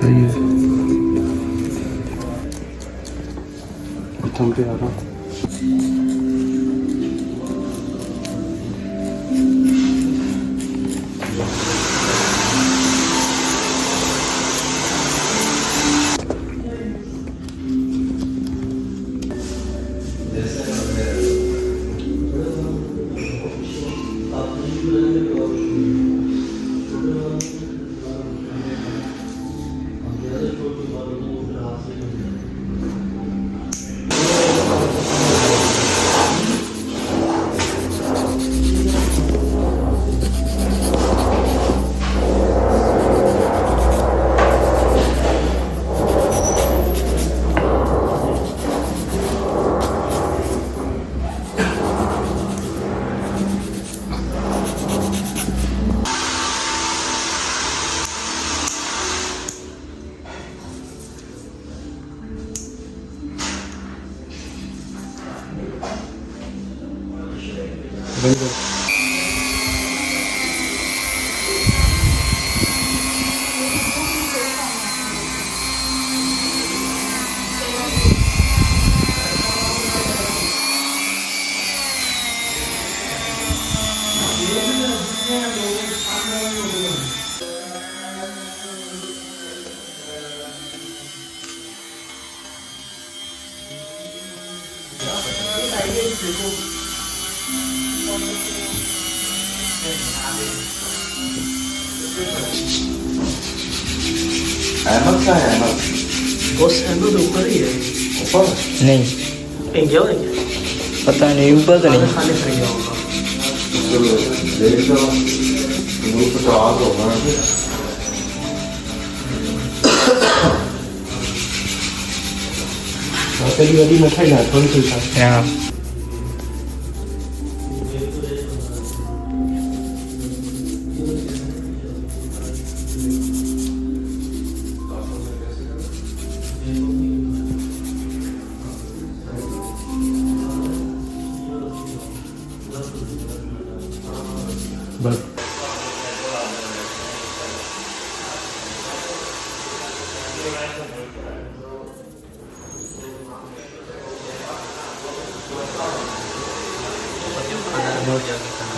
सही है थम पे आ रहा अहमद का है अहमद बॉस अहमद ऊपर ही है ऊपर नहीं कहीं गया है क्या पता नहीं ऊपर तो नहीं खाने फिर गया होगा देख लो ग्रुप तो आ होगा तेरी वाली मिठाई ना थोड़ी सी हाँ बस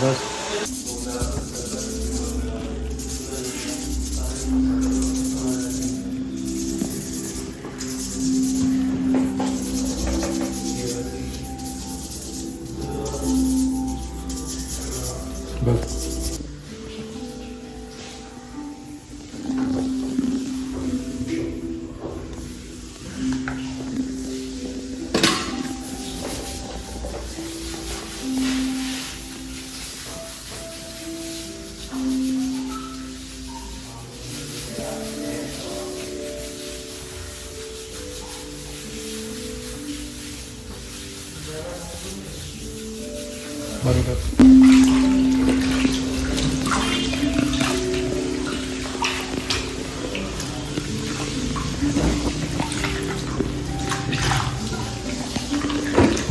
बस बस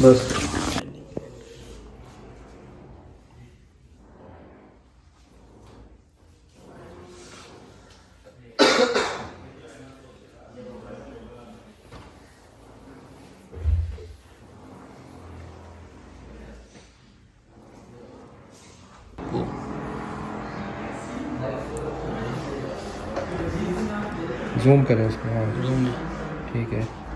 बस जूम करें उसको हाँ जूम ठीक है